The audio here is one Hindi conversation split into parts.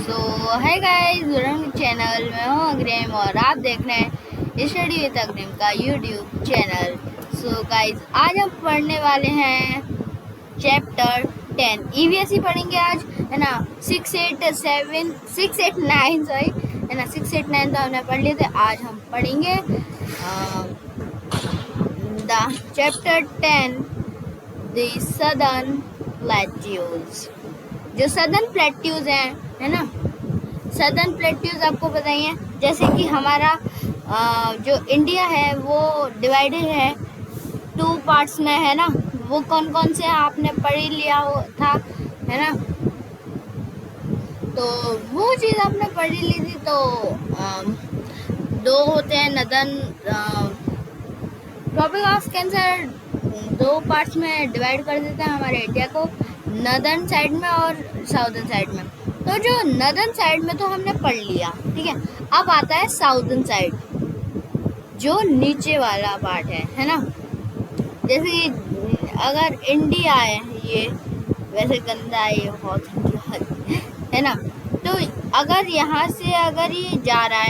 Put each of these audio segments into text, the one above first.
सो है गाइस, चैनल में हूँ अग्रिम और आप देख रहे हैं स्टडी विद अग्रिम का यूट्यूब चैनल। सो गाइस, आज हम पढ़ने वाले हैं चैप्टर 10 ईवीएसई पढ़ेंगे आज, है ना। 689 सॉरी, है ना। 689 तो हमने पढ़ लिए थे, आज हम पढ़ेंगे the chapter 10 the southern plateaus. जो सदर्न प्लेट्यूज हैं, है ना। सदर्न प्लेट्यूज आपको बताइए, जैसे कि हमारा जो इंडिया है वो डिवाइडेड है 2 पार्ट्स में, है ना। वो कौन कौन से आपने पढ़ लिया था, है ना। तो वो चीज़ आपने पढ़ ली थी। तो 2 होते हैं northern tropic of cancer, 2 parts में डिवाइड कर देते हैं हमारे इंडिया को, नदर्न साइड में और साउदर्न साइड में। तो जो नदर्न साइड में तो हमने पढ़ लिया, ठीक है। अब आता है साउदर्न साइड, जो नीचे वाला पार्ट है ना। जैसे कि अगर इंडिया है, ये वैसे गंदा है, ये बहुत है ना। तो अगर यहाँ से अगर ये जा रहा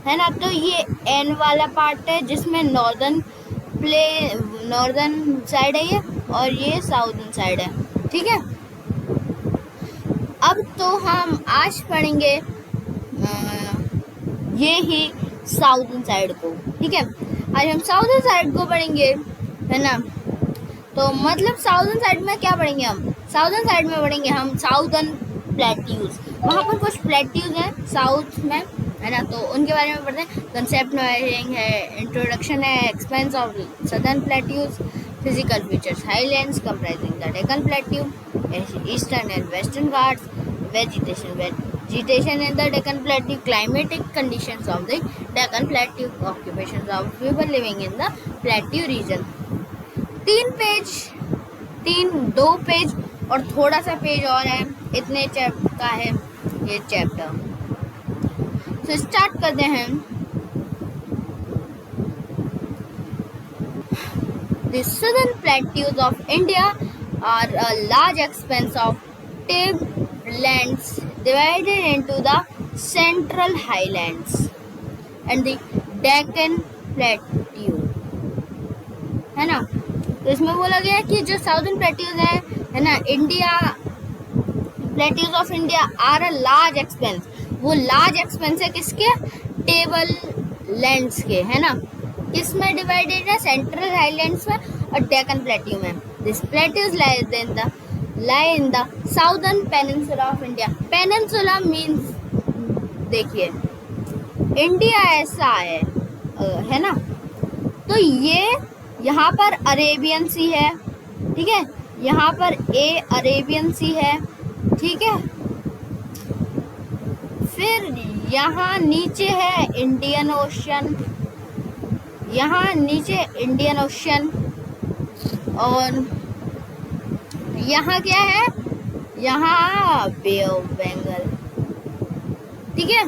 है ना, तो ये एन वाला पार्ट है जिसमें नॉर्दर्न साइड है ये, और ये साउदर्न साइड है, ठीक है। अब तो हम आज पढ़ेंगे ये ही साउदर्न साइड को, ठीक है। आज हम साउदर्न साइड को पढ़ेंगे, है ना। तो मतलब साउदर्न साइड में क्या पढ़ेंगे हम? साउदर्न साइड में पढ़ेंगे हम साउदर्न प्लेट्यूज। वहाँ पर कुछ प्लेट्यूज हैं साउथ में, है ना। तो उनके बारे में पढ़ते हैं। कंसेप्ट नोइंग है, इंट्रोडक्शन है, expense of southern plateaus, physical features, highlands comprising the Deccan plateau, eastern and western Ghats, vegetation in the Deccan Plateau, climatic conditions of the Deccan Plateau, occupations of people living in the Plateau region। 2 page और थोड़ा सा पेज और है, इतने चैप्टर का है ये चैप्टर। तो स्टार्ट करते हैं। The southern plateaus of India are a large expanse of tablelands divided into the Central Highlands and the Deccan Plateau, है ना। तो इसमें बोला गया कि जो साउदर्न प्लेट्यूज है ना, India plateaus of India are a large expanse. वो लार्ज एक्सपेंस है किसके? टेबल लैंड्स के, है ना। किसमें डिवाइडेड है? सेंट्रल हाईलैंड्स में और डेक्कन प्लेट्यू में। This plateaus lie in the southern peninsula of India। Peninsula means, देखिए इंडिया ऐसा है ना। तो ये यहाँ पर अरेबियन सी है, ठीक है। यहाँ पर अरेबियन सी है, ठीक है। फिर यहाँ नीचे है इंडियन ओशन, यहाँ नीचे इंडियन ओशन, और यहाँ क्या है? यहाँ बे ऑफ बंगाल, ठीक है।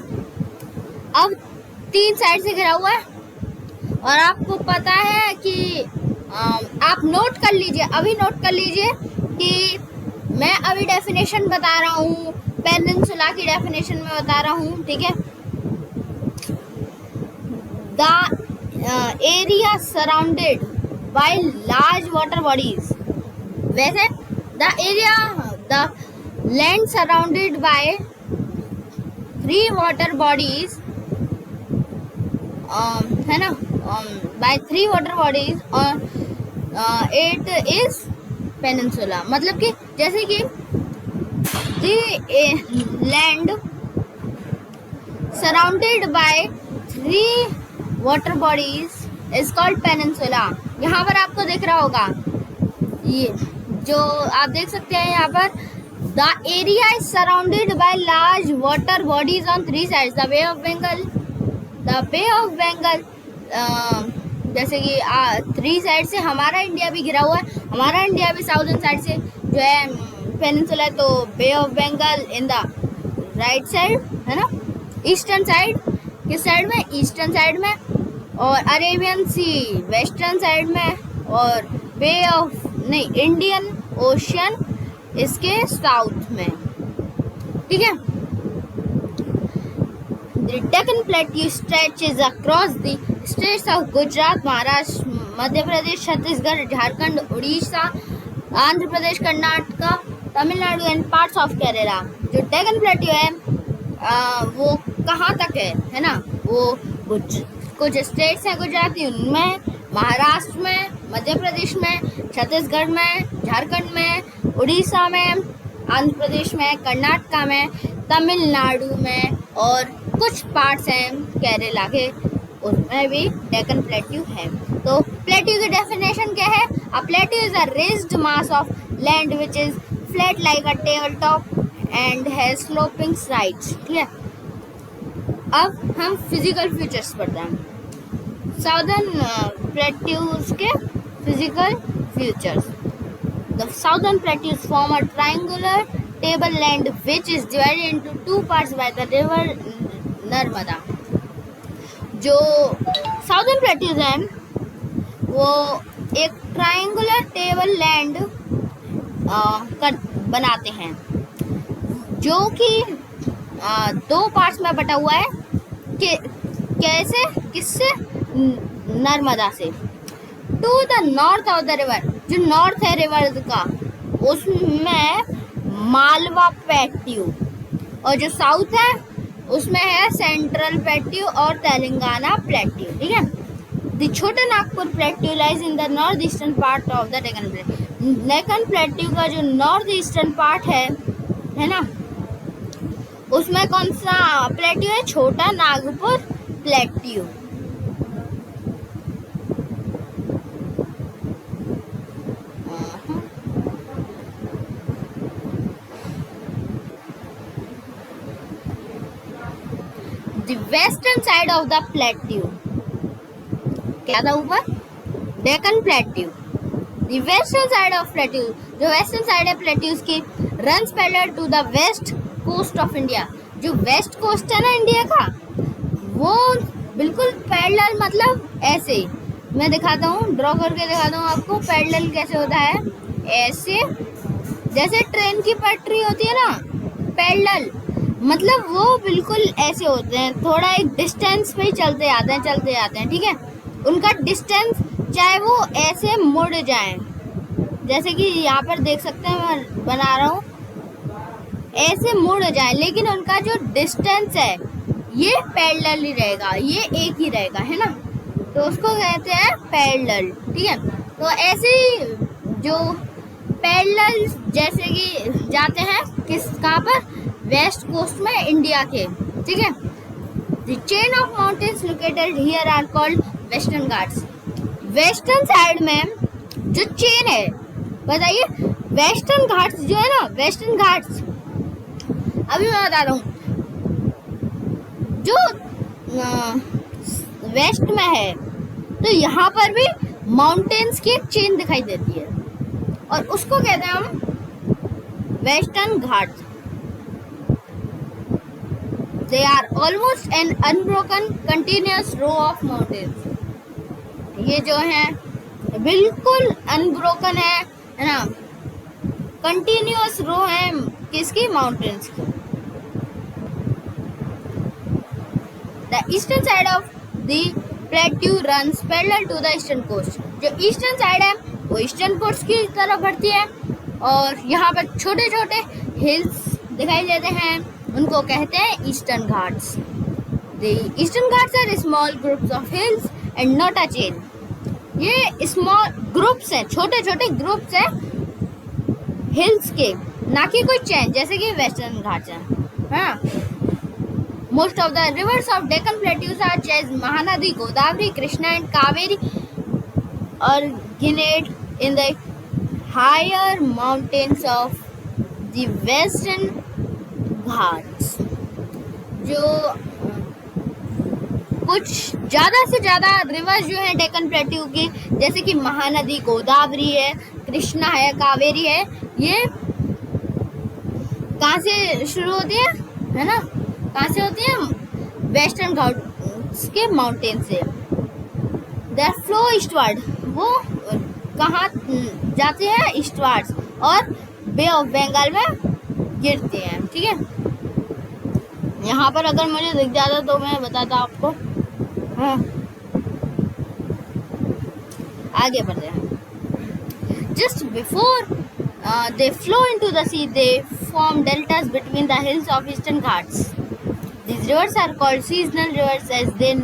अब 3 साइड से घिरा हुआ है, और आपको पता है कि आप नोट कर लीजिए, अभी नोट कर लीजिए कि मैं अभी डेफिनेशन बता रहा हूँ, पेनिनसुला की डेफिनेशन में बता रहा हूँ, ठीक है। The area surrounded by large water bodies, वैसे the land surrounded by 3 water bodies, है ना, by 3 water bodies, और it is peninsula। मतलब कि जैसे कि the land surrounded by 3 water bodies is called peninsula। यहाँ पर आपको दिख रहा होगा, ये जो आप देख सकते हैं यहाँ पर, the area is surrounded by large water bodies on 3 sides, the bay of Bengal. जैसे कि 3 साइड से हमारा इंडिया भी घिरा हुआ है, हमारा इंडिया भी साउदर्न साइड से जो है पेनिनसुला है, तो Bay of Bengal in the right side, है ना। ईस्टर्न साइड किस साइड में? ईस्टर्न साइड में, और अरेबियन सी वेस्टर्न साइड में, और बे ऑफ इंडियन ओशन इसके साउथ में, ठीक है। The Deccan Plateau stretches across the states of Gujarat, Maharashtra, Madhya Pradesh, Chhattisgarh, Jharkhand, Orissa, Andhra Pradesh, Karnataka, Tamil Nadu and parts of Kerala. जो डेक्कन प्लेट्यू है वो कहाँ तक है ना, वो कुछ स्टेट्स हैं गुजराती, उनमें, महाराष्ट्र में, मध्य प्रदेश में, छत्तीसगढ़ में, झारखंड में, उड़ीसा में, आंध्र प्रदेश में, कर्नाटका में, तमिलनाडु में और कुछ पार्ट्स हैं केरला के, उसमें भी डेक्कन प्लेट्यू है। तो प्लेट्यू की डेफिनेशन क्या है? A plateau is a raised mass of land which is flat like a table top and has sloping sides, ठीक है। अब हम फिजिकल फीचर्स पढ़ते हैं। साउदर्न प्लेट्यूज के physical features. The southern plateaus form a triangular table land which is divided into two parts by the river Narmada. जो साउदर्न प्लेट्यूज हैं वो एक ट्रायंगुलर टेबल लैंड बनाते हैं जो कि दो पार्ट्स में बटा हुआ है। कैसे? किससे? नर्मदा से। To the north of the river, जो नॉर्थ है रिवर का, उसमें मालवा प्लेट्यू, और जो साउथ है उसमें है सेंट्रल प्लेट्यू और तेलंगाना प्लेट्यू, ठीक है। द छोटे Nagpur plateau lies in the north eastern part of the Deccan plateau. Deccan plateau का जो नॉर्थ ईस्टर्न पार्ट है ना, उसमें कौन सा प्लेट्यू है? छोटा Nagpur plateau. The western side of the plateau, क्या था ऊपर? Deccan plateau. The western side of plateau, जो वेस्टर्न साइड है प्लेट्यूज की, runs parallel to the west coast of India। जो वेस्ट कोस्ट है ना इंडिया का, वो बिल्कुल पैरेलल, मतलब ऐसे, मैं दिखाता हूँ, ड्रॉ करके दिखाता हूँ आपको पैरेलल कैसे होता है। ऐसे, जैसे ट्रेन की पटरी होती है ना, पैरेलल मतलब वो बिल्कुल ऐसे होते हैं, थोड़ा एक डिस्टेंस पे ही चलते आते हैं, ठीक है। उनका डिस्टेंस चाहे वो ऐसे मुड़ जाए, जैसे कि यहाँ पर देख सकते हैं, मैं बना रहा हूँ, ऐसे मुड़ जाए, लेकिन उनका जो डिस्टेंस है ये पैरेलल ही रहेगा, ये एक ही रहेगा, है ना, तो उसको कहते हैं पैरेलल, ठीक है। तो ऐसे ही जो पैरेलल जैसे कि जाते हैं कहाँ पर? वेस्ट कोस्ट में इंडिया के, ठीक है। The chain of mountains located here are called Western Ghats। Western side में जो चेन है, बताइए, वेस्टर्न घाट्स जो है ना, वेस्टर्न घाट्स, अभी मैं बता रहा हूँ, जो वेस्ट में है, तो यहाँ पर भी माउंटेन्स की एक चेन दिखाई देती है और उसको कहते हैं हम western Ghats. They are almost an unbroken continuous row of mountains। ये जो है बिल्कुल अनब्रोकन है ना, कंटिन्यूअस रो है किसकी? माउंटेन्स की। The eastern side of the plateau runs parallel to the eastern coast। जो ईस्टर्न साइड है वो ईस्टर्न कोस्ट की तरफ बढ़ती है और यहाँ पर छोटे छोटे हिल्स दिखाई देते हैं, उनको कहते हैं eastern Ghats. The eastern Ghats are small groups of hills and not a chain। ये स्मॉल ग्रुप्स हैं, छोटे छोटे ग्रुप्स हैं हिल्स के, ना कि कोई चेन, जैसे कि वेस्टर्न घाट्स हैं, हाँ। Most of the rivers of Deccan plateaus are जैज Mahanadi, Godavari, Krishna and Kaveri originate in the higher mountains of the western Ghats. जो कुछ ज़्यादा से ज़्यादा रिवर्स जो है डेक्कन प्लेट्यू की, जैसे कि महानदी, गोदावरी है, कृष्णा है, कावेरी है, ये कहाँ से शुरू होती है ना, कहाँ से होती है? वेस्टर्न घाट्स के माउंटेन से। दे फ्लो ईस्टवर्ड, वो कहाँ जाते हैं? ईस्टवर्ड्स। और बे ऑफ बंगाल में गिरते हैं। ठीक है, यहाँ पर अगर मुझे दिख जाता तो मैं बताता आपको। हाँ, आगे बढ़ते हैं। Just before they flow into the sea, they form deltas between the hills of eastern Ghats. These rivers are called seasonal rivers as they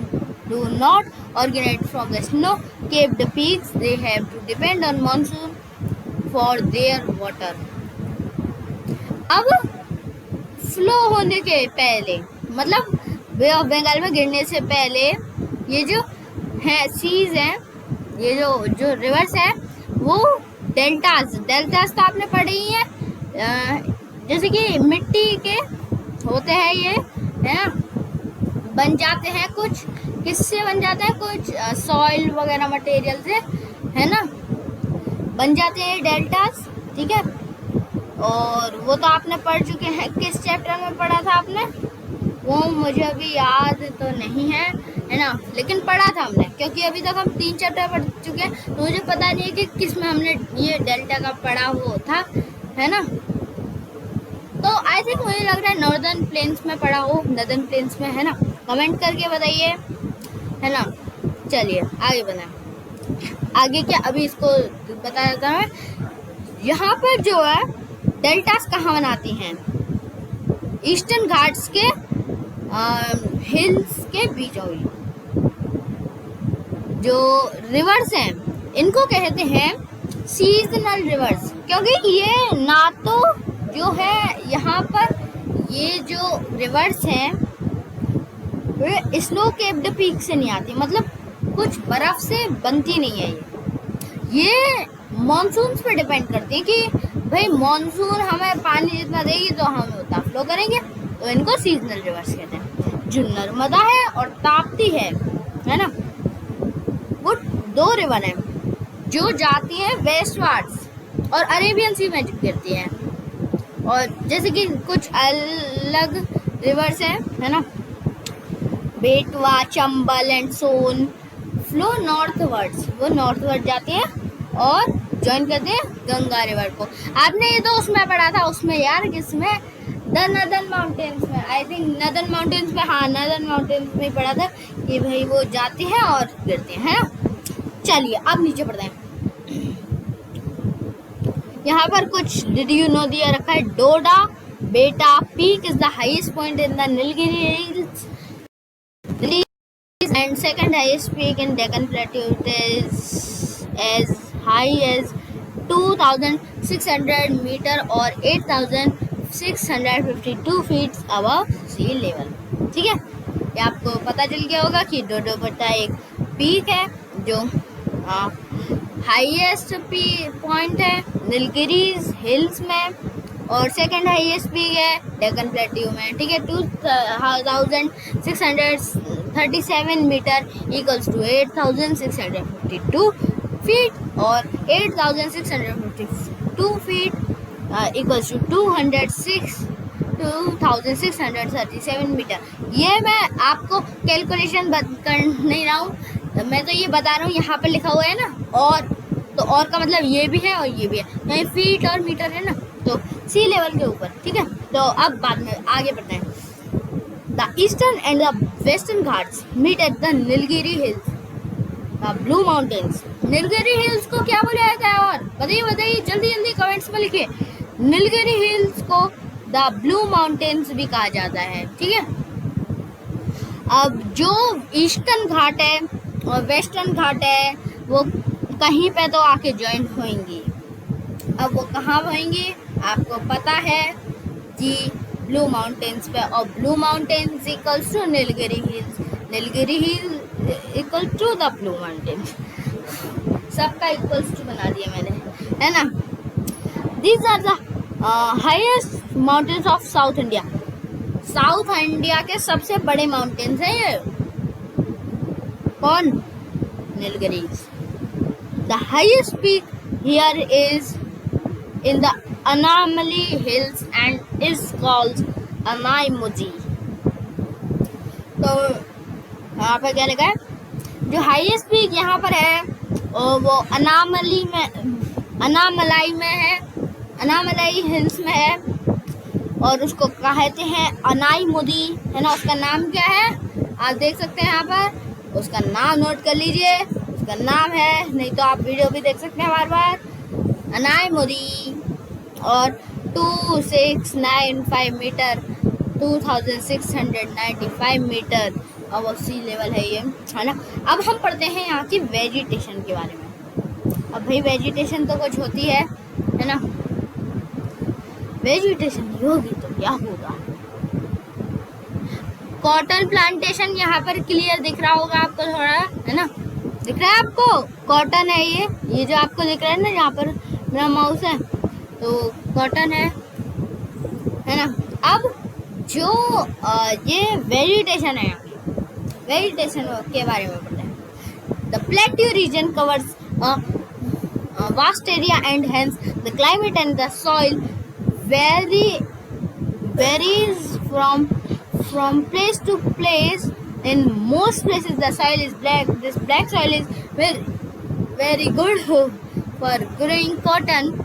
do not originate from the snow-capped peaks. They have to depend on monsoon for their water. अब फ्लो होने के पहले, मतलब बे ऑफ बंगाल में गिरने से पहले, ये जो है सीज हैं, ये जो रिवर्स है वो डेल्टास तो आपने पढ़े ही है, जैसे कि मिट्टी के होते हैं ये, है ना, बन जाते हैं, कुछ किससे बन जाते हैं, कुछ सॉइल वगैरह मटेरियल से, है ना, बन जाते हैं डेल्टास। ठीक है, और वो तो आपने पढ़ चुके हैं। किस चैप्टर में पढ़ा था आपने, वो मुझे अभी याद तो नहीं है ना, लेकिन पढ़ा था हमने, क्योंकि अभी तक हम 3 चैप्टर पढ़ चुके हैं, तो मुझे पता नहीं है कि किस में हमने ये डेल्टा का पढ़ा हो था, है ना। तो आई थिंक मुझे लग रहा है नॉर्दर्न प्लेन्स में पढ़ा हो, नॉर्दर्न प्लेन्स में, है ना, कमेंट करके बताइए, है ना। चलिए आगे बढ़ें। आगे क्या, अभी इसको बता देता हूँ। यहाँ पर जो है डेल्टास कहाँ बनाती हैं, ईस्टर्न घाट्स के हिल्स के बीच हुई जो रिवर्स हैं, इनको कहते हैं सीजनल रिवर्स, क्योंकि ये ना तो जो है यहाँ पर ये जो रिवर्स हैं वे स्नो केप्ड पीक से नहीं आती, मतलब कुछ बर्फ से बनती नहीं है। ये मॉनसून पे डिपेंड करती है कि भाई मॉनसून हमें पानी जितना देगी तो हम उतना फ्लो करेंगे, तो इनको सीजनल रिवर्स कहते हैं। जो नर्मदा है और ताप्ती है ना, वो 2 रिवर हैं जो जाती हैं वेस्टवार्ड्स और अरेबियन सी में गिरती हैं, और जैसे कि कुछ अलग रिवर्स हैं, है ना, Betwa, Chambal and Son flow northwards, वो नॉर्थवर्ड जाती हैं और ज्वाइन करते हैं गंगा रिवर को। आपने ये तो उसमें पढ़ा था, उसमें यार किसमें, द नदर्न माउंटेन्स में, आई थिंक नदर्न माउंटेन्स में, हाँ नदर्न माउंटेन्स में पढ़ा था कि भाई वो जाते हैं और गिरते हैं, है ना। चलिए अब नीचे पढ़ते हैं। यहाँ पर कुछ डिड यू नो दिया रखा है। डोडा बेटा peak is the highest point in the Nilgiri hills and second highest peak in Deccan Plateau. It is as high as 2,600 meter or 8,652 feet above sea level. ठीक है, ये आपको पता चल गया होगा कि डोडो बेटा एक पीक है जो हाईएस्ट पॉइंट है नीलगिरीज हिल्स में, और सेकंड हाईएस्ट पीक है डेक्कन प्लेट्यू में। ठीक है, 2,637 मीटर इक्वल्स टू 8,652 फीट, और 8,652 फीट इक्वल्स टू 2,637 मीटर। ये मैं आपको कैलकुलेशन कर नहीं रहा हूँ, मैं तो ये बता रहा हूँ, यहाँ पर लिखा हुआ है ना, और तो और का मतलब ये भी है और ये भी है, यहाँ फीट और मीटर है ना, तो सी लेवल के ऊपर। ठीक है, तो अब बाद में आगे बढ़ते हैं। The eastern and the western ghats meet at the Nilgiri hills, the blue mountains. Nilgiri hills को क्या बोला जाता है, और बताइए जल्दी जल्दी कमेंट्स में लिखिए। नीलगिरी हिल्स को द ब्लू माउंटेन्स भी कहा जाता है। ठीक है, अब जो ईस्टर्न घाट है और वेस्टर्न घाट है वो कहीं पे तो आके ज्वाइन होंगी। अब वो कहाँ होंगी आपको पता है कि ब्लू माउंटेन्स पे, और blue mountains equals to Nilgiri hills, Nilgiri hill equal to the blue mountains, सबका इक्वल्स टू बना दिया मैंने, है ना। These are the highest mountains of South India. South India के सबसे बड़े माउंटेन्स हैं ये, कौन, Nilgiris. The highest peak here is in the Anamali Hills and is called Anaimuji। तो यहाँ पर क्या लिखा है, जो हाईएस्ट पीक यहाँ पर है वो अनामलाई में है, अनामलाई हिल्स में है और उसको कहते हैं अनाईमुदी, है ना। उसका नाम क्या है आप देख सकते हैं यहाँ पर, उसका नाम नोट कर लीजिए। उसका नाम है, नहीं तो आप वीडियो भी देख सकते हैं बार बार, अनाईमुदी। और 2695 मीटर, 2695 मीटर अब सी लेवल है ये, है ना। अब हम पढ़ते हैं यहाँ की वेजिटेशन के बारे में। अब भाई वेजिटेशन तो कुछ होती है ना। वेजिटेशन नहीं होगी तो क्या होगा। कॉटन प्लांटेशन यहाँ पर क्लियर दिख रहा होगा आपको थोड़ा, है ना। दिख रहा है आपको, कॉटन है ये जो आपको दिख रहा है ना, यहाँ पर मेरा माउस है तो कॉटन है ना। अब जो ये वेजिटेशन है, वेजिटेशन के बारे में पढ़ते हैं। The plateau region covers vast area and hence the climate and the soil varies from place to place. In most places the soil is black. This black soil is very good for growing cotton.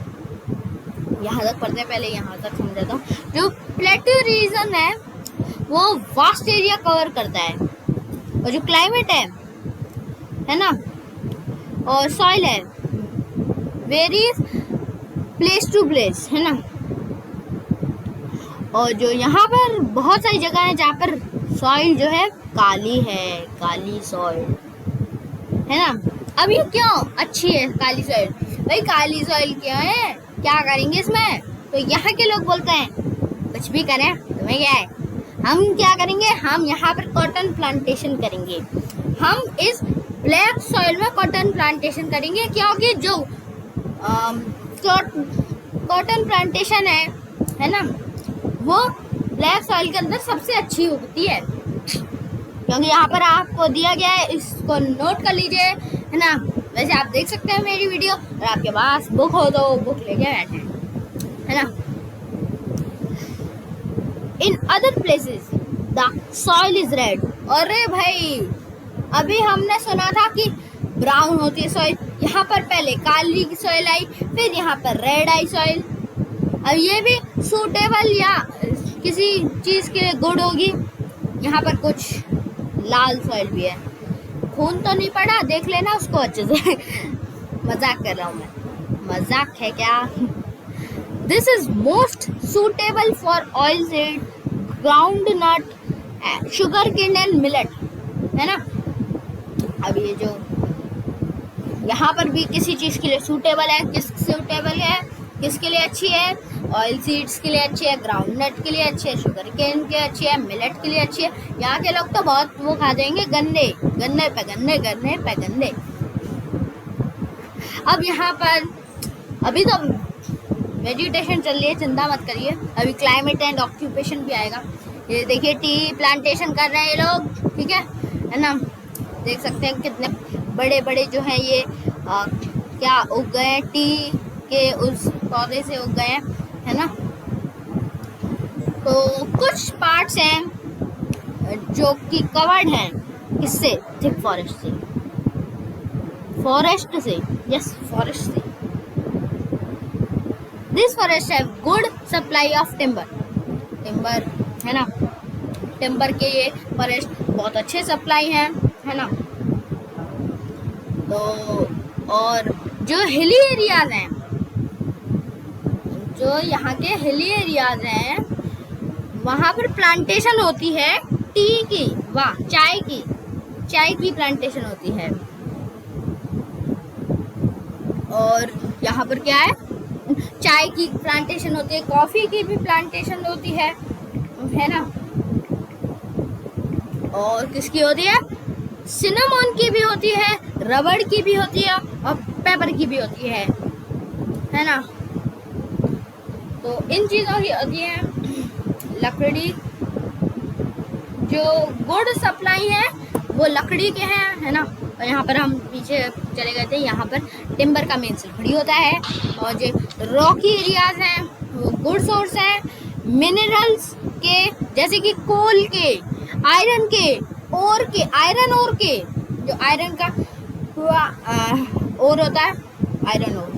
यहाँ तक पढ़ते हैं, पहले यहाँ तक समझाता हूँ। जो प्लेट्यू रीजन है वो वास्ट एरिया कवर करता है और जो क्लाइमेट है ना और सॉइल है वेरीज प्लेस टू प्लेस, है ना। और जो यहाँ पर बहुत सारी जगह है जहाँ पर सॉइल जो है काली है, काली सॉइल, है ना। अब ये क्यों अच्छी है काली सॉइल? भाई काली सॉइल क्यों है, क्या करेंगे इसमें? तो यहाँ के लोग बोलते हैं कुछ भी करें, तुम्हें क्या है, हम क्या करेंगे, हम यहाँ पर कॉटन प्लांटेशन करेंगे। हम इस ब्लैक सॉइल में कॉटन प्लांटेशन करेंगे क्योंकि जो कॉटन प्लांटेशन है ना, वो ब्लैक सॉइल के अंदर सबसे अच्छी होती है। क्योंकि यहाँ पर आपको दिया गया है, इसको नोट कर लीजिए, है ना। वैसे आप देख सकते हैं मेरी वीडियो, और आपके पास बुक हो तो बुक लेके बैठे, है ना। In other places the soil is red. अरे भाई अभी हमने सुना था कि ब्राउन होती है सॉइल, यहाँ पर पहले काली की सॉइल आई, फिर यहाँ पर रेड आई सॉइल। अब ये भी सूटेबल या किसी चीज़ के लिए गुड होगी। यहाँ पर कुछ लाल सॉइल भी है, खून तो नहीं पड़ा, देख लेना उसको अच्छे से। मजाक कर रहा हूँ मैं, मजाक है क्या। This is most suitable for oil seed, ground nut, sugar cane and millet, है ना। अब ये जो यहाँ पर भी किसी चीज़ के लिए सूटेबल है, किसके लिए अच्छी है, ऑयल सीड्स के लिए अच्छी है, ग्राउंड नट के लिए अच्छी है, शुगर केन के अच्छी है, मिलेट के लिए अच्छी है। यहाँ के लोग तो बहुत वो खा जाएंगे, गन्ने पे गन्ने। अब यहाँ पर अभी तो वेजिटेशन चल रही है, चिंता मत करिए, अभी क्लाइमेट एंड ऑक्यूपेशन भी आएगा। ये देखिए टी प्लांटेशन कर रहे हैं ये लोग, ठीक है ना। देख सकते हैं कितने बड़े बड़े जो हैं ये क्या उग गए हैं, टी के उस पौधे से उग गए हैं, है ना। तो कुछ पार्ट्स हैं जो कि कवर्ड हैं किससे, थिक फॉरेस्ट से, फॉरेस्ट से। This forest have good supply of timber, है ना। टिम्बर के ये फॉरेस्ट बहुत अच्छे सप्लाई हैं, है ना। तो और जो हिली एरियाज हैं, जो यहाँ के हिली एरियाज हैं, वहाँ पर प्लांटेशन होती है टी की, चाय की प्लांटेशन होती है। और यहाँ पर क्या है, चाय की प्लांटेशन होती है, कॉफी की भी प्लांटेशन होती है ना। और किसकी होती है, सिनेमन की भी होती है, रबड़ की भी होती है और पेपर की भी होती है ना। तो इन चीज़ों की होती है लकड़ी, जो गुड सप्लाई है वो लकड़ी के हैं, है ना। और यहाँ पर हम पीछे चले गए थे, यहाँ पर टिम्बर का मेन लकड़ी होता है। और जो रॉकी एरियाज हैं वो गुड सोर्स है मिनरल्स के, जैसे कि कोल के, आयरन के, और के, आयरन और के, जो आयरन का और होता है, आयरन और,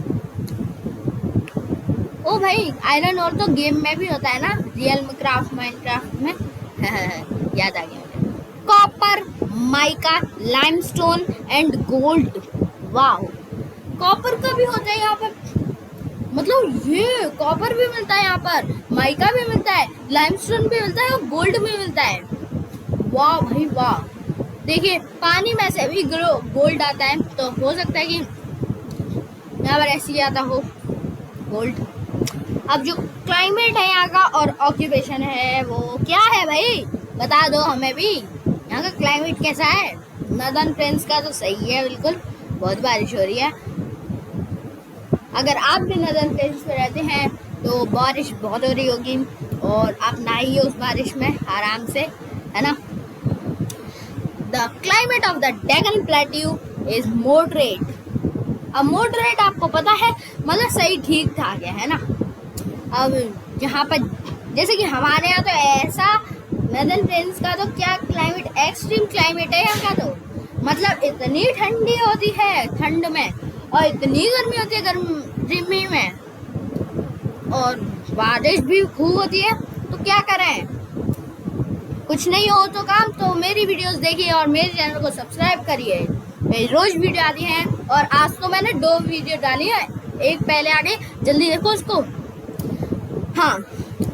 ओ भाई, आयरन और तो गेम में भी होता है ना, रियल में, क्राफ्ट, माइनक्राफ्ट में। याद आ गया मुझे। Copper, mica, limestone and gold. वाह, कॉपर का भी होता है यहाँ पर, मतलब ये कॉपर भी मिलता है यहाँ पर, माइका भी मिलता है, लाइमस्टोन भी मिलता है और गोल्ड भी मिलता है। वाह भाई वाह। देखिए पानी में से भी गोल्ड आता है, तो हो सकता है कि यहाँ पर ऐसे ही आता हो गोल्ड। अब जो क्लाइमेट है यहाँ का और ऑक्यूपेशन है वो क्या है भाई, बता दो हमें भी। यहाँ का क्लाइमेट कैसा है? नॉर्दर्न प्लेन्स का तो सही है बिल्कुल, बहुत बारिश हो रही है। अगर आप भी नॉर्दर्न प्लेन्स पे रहते हैं तो बारिश बहुत हो रही होगी और आप नहाइए उस बारिश में आराम से, है ना। The climate of the Deccan plateau is moderate. अब मॉडरेट आपको पता है मतलब सही ठीक ठाक है ना। अब यहाँ पर जैसे कि हमारे यहाँ तो ऐसा नॉर्दर्न प्लेन्स का तो क्या क्लाइमेट, एक्सट्रीम क्लाइमेट है यहाँ का, तो मतलब इतनी ठंडी होती है ठंड में और इतनी गर्मी होती है गर्मी में, और बारिश भी खूब होती है। तो क्या करें, कुछ नहीं हो तो काम, तो मेरी वीडियोस देखिए और मेरे चैनल को सब्सक्राइब करिए। मेरी रोज वीडियो आती है और आज तो मैंने 2 वीडियो डाली है, एक पहले आ गई, जल्दी देखो उसको। हाँ,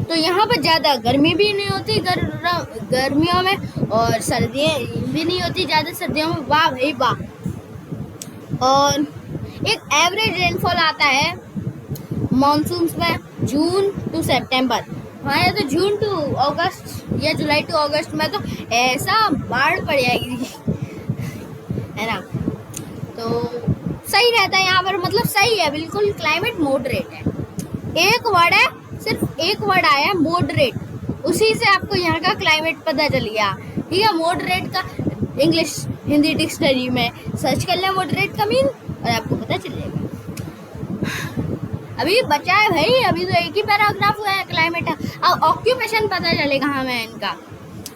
तो यहाँ पर ज़्यादा गर्मी भी नहीं होती गर्मियों में, और सर्दियाँ भी नहीं होती ज़्यादा सर्दियों में। वाह भाई वाह। और एक एवरेज रेनफॉल आता है मानसून्स में जून टू सितंबर। हाँ, तो जून टू अगस्त या जुलाई टू अगस्त में तो ऐसा बाढ़ पड़ जाएगी, है ना। तो सही रहता है यहाँ पर, मतलब सही है बिल्कुल, क्लाइमेट मॉडरेट है। एक वर्ड है, सिर्फ एक वर्ड आया है मॉडरेट, उसी से आपको यहाँ का क्लाइमेट पता चल गया, ठीक है। मॉडरेट का इंग्लिश हिंदी डिक्शनरी में सर्च कर लें मॉडरेट का मीन और आपको पता चल जाएगा। अभी बचा है भाई, अभी तो एक ही पैराग्राफ हुआ है क्लाइमेट का। अब ऑक्यूपेशन पता चलेगा हमें इनका।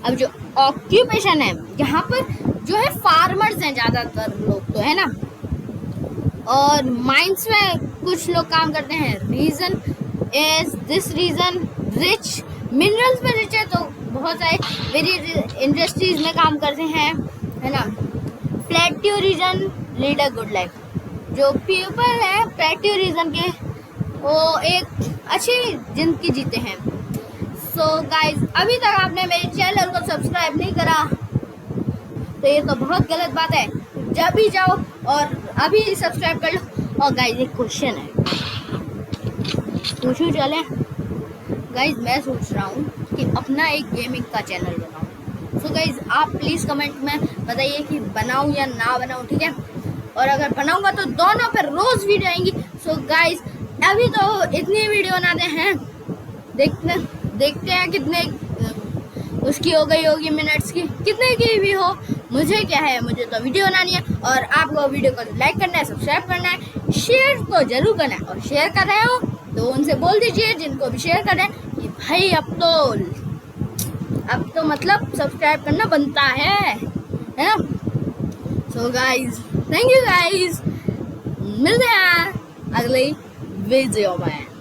अब जो ऑक्यूपेशन है यहाँ पर जो है फार्मर्स हैं ज़्यादातर लोग तो, है ना। और माइंस में कुछ लोग काम करते हैं। Region is this region rich, minerals में रिच है, तो बहुत सारे वेरियस इंडस्ट्रीज में काम करते हैं, है ना। Plateau region lead a good life. जो पीपल है प्लेट्यू रीजन के, वो एक अच्छी जिंदगी जीते हैं। सो गाइज, अभी तक आपने मेरे चैनल को सब्सक्राइब नहीं करा तो ये तो बहुत गलत बात है। जब भी जाओ और अभी सब्सक्राइब कर लो। और गाइज एक क्वेश्चन है, पूछूं चले। गाइज मैं सोच रहा हूँ कि अपना एक गेमिंग का चैनल बनाऊँ। सो गाइज आप प्लीज़ कमेंट में बताइए कि बनाऊँ या ना बनाऊँ, ठीक है। और अगर बनाऊँगा तो दोनों पर रोज़ वीडियो आएंगी। सो गाइज अभी तो इतनी वीडियो बनाते हैं, देखते हैं कितने उसकी हो गई होगी मिनट्स की, कितने की भी हो, मुझे क्या है, मुझे तो वीडियो बनानी है। और आपको वीडियो को लाइक करना है, सब्सक्राइब करना है, शेयर तो जरूर करना है। और शेयर कर रहे हो तो उनसे बोल दीजिए जिनको भी शेयर कर रहे हैं कि भाई अब तो मतलब सब्सक्राइब करना बनता है ना। So guys thank you guys, मिलते हैं अगली वीडियो में।